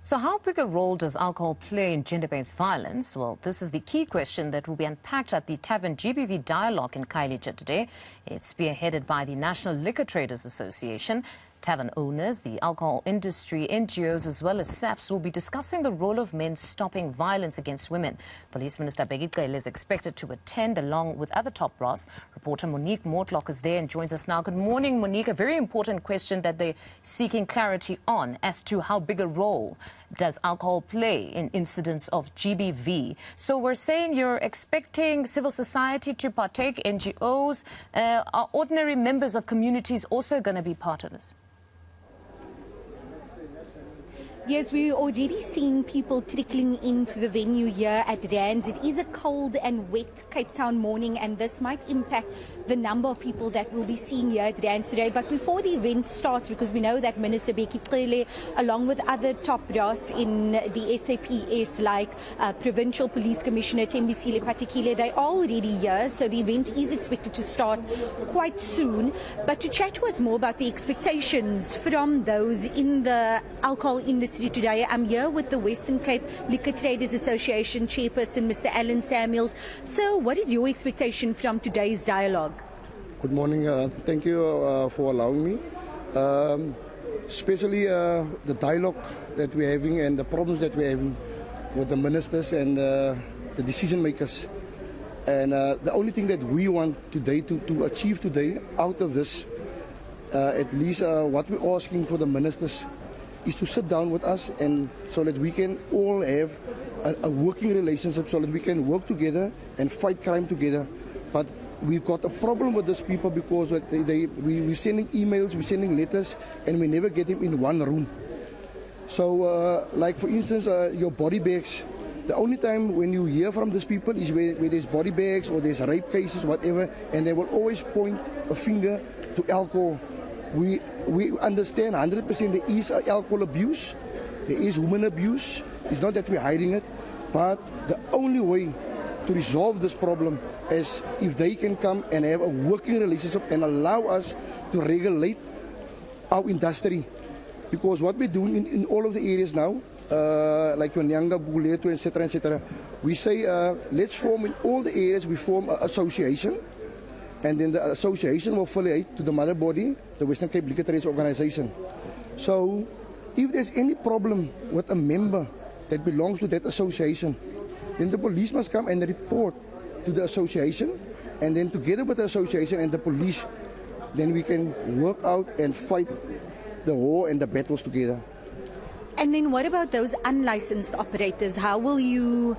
So how big a role does alcohol play in gender-based violence? Well, this is the key question that will be unpacked at the Tavern GBV Dialogue in Khayelitsha today. It's spearheaded by the National Liquor Traders Association. Tavern owners, the alcohol industry, NGOs as well as SAPs will be discussing the role of men stopping violence against women. Police Minister Bheki Cele is expected to attend along with other top brass. Reporter Monique Mortlock is there and joins us now. Good morning, Monique. A very important question that they're seeking clarity on as to how big a role does alcohol play in incidents of GBV. So we're saying you're expecting civil society to partake, NGOs. Are ordinary members of communities also going to be part of this? Yes, we're already seeing people trickling into the venue here at Rands. It is a cold and wet Cape Town morning, and this might impact the number of people that we'll be seeing here at Rands today. But before the event starts, because we know that Minister Bheki Cele, along with other top brass in the SAPS like Provincial Police Commissioner Tembisile Patikile, they are already here, so the event is expected to start quite soon. But to chat to us more about the expectations from those in the alcohol industry today, I'm here with the Western Cape Liquor Traders Association chairperson, Mr. Alan Samuels. So what is your expectation from today's dialogue? Good morning. Thank you for allowing me. Especially the dialogue that we're having and the problems that we're having with the ministers and the decision makers. And the only thing that we want today to achieve today out of this, at least what we're asking for the ministers, is to sit down with us and so that we can all have a working relationship, so that we can work together and fight crime together. But we've got a problem with these people because we're sending emails, we're sending letters, and we never get them in one room. So, like for instance, your body bags, the only time when you hear from these people is where there's body bags or there's rape cases, whatever, and they will always point a finger to alcohol. We understand 100% there is alcohol abuse, there is women abuse. It's not that we're hiding it, but the only way to resolve this problem is if they can come and have a working relationship and allow us to regulate our industry. Because what we're doing in all of the areas now, like Nyanga, Buleto, etc., we say let's form in all the areas, we form an association. And then the association will affiliate to the mother body, the Western Cape Liquor Traders Organization. So, if there's any problem with a member that belongs to that association, then the police must come and report to the association, and then together with the association and the police, then we can work out and fight the war and the battles together. And then what about those unlicensed operators? How will you,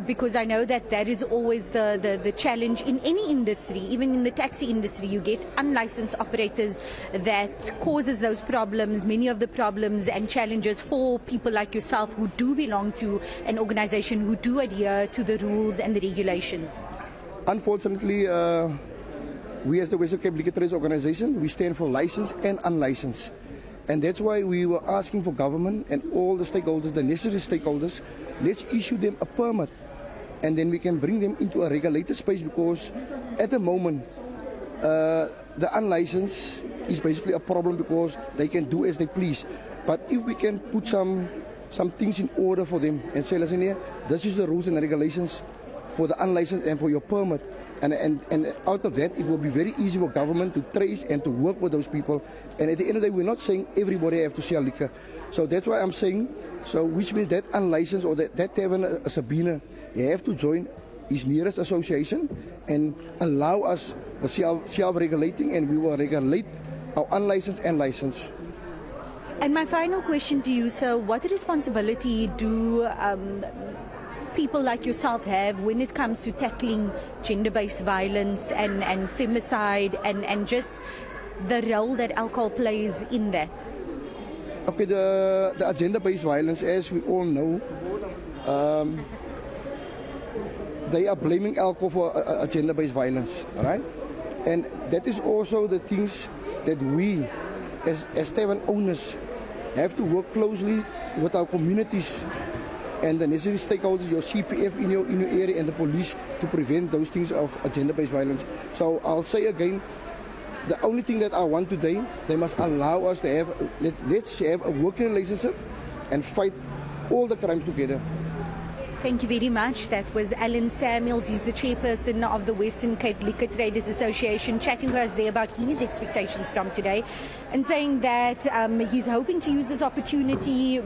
because I know that is always the challenge in any industry, even in the taxi industry, you get unlicensed operators that causes those problems, many of the problems and challenges for people like yourself who do belong to an organization, who do adhere to the rules and the regulations. Unfortunately, we as the Western Cape Liquor Traders Organization, we stand for licensed and unlicensed. And that's why we were asking for government and all the stakeholders, the necessary stakeholders, let's issue them a permit. And then we can bring them into a regulated space, because at the moment, the unlicensed is basically a problem because they can do as they please. But if we can put some things in order for them and say, listen here, this is the rules and the regulations for the unlicensed and for your permit. And out of that, it will be very easy for government to trace and to work with those people. And at the end of the day, we're not saying everybody have to sell liquor. So that's why I'm saying, so which means that unlicensed or that tavern Sabina, you have to join his nearest association and allow us self-regulating, and we will regulate our unlicensed and licensed. And my final question to you, sir, what responsibility do people like yourself have when it comes to tackling gender-based violence and femicide and just the role that alcohol plays in that? Okay, the agenda-based violence, as we all know, they are blaming alcohol for agenda-based violence, all right? And that is also the things that we, as tavern owners, have to work closely with our communities and the necessary stakeholders, your CPF in your area and the police, to prevent those things of agenda-based violence. So I'll say again, the only thing that I want today, they must allow us to have, let's have a working relationship and fight all the crimes together. Thank you very much. That was Alan Samuels. He's the chairperson of the Western Cape Liquor Traders Association, chatting to us there about his expectations from today and saying that he's hoping to use this opportunity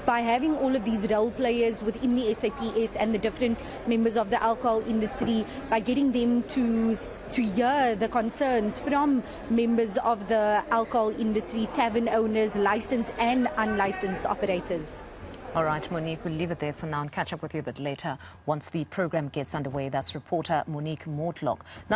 by having all of these role players within the SAPS and the different members of the alcohol industry, by getting them to hear the concerns from members of the alcohol industry, tavern owners, licensed and unlicensed operators. All right, Monique, we'll leave it there for now and catch up with you a bit later once the program gets underway. That's reporter Monique Mortlock. Now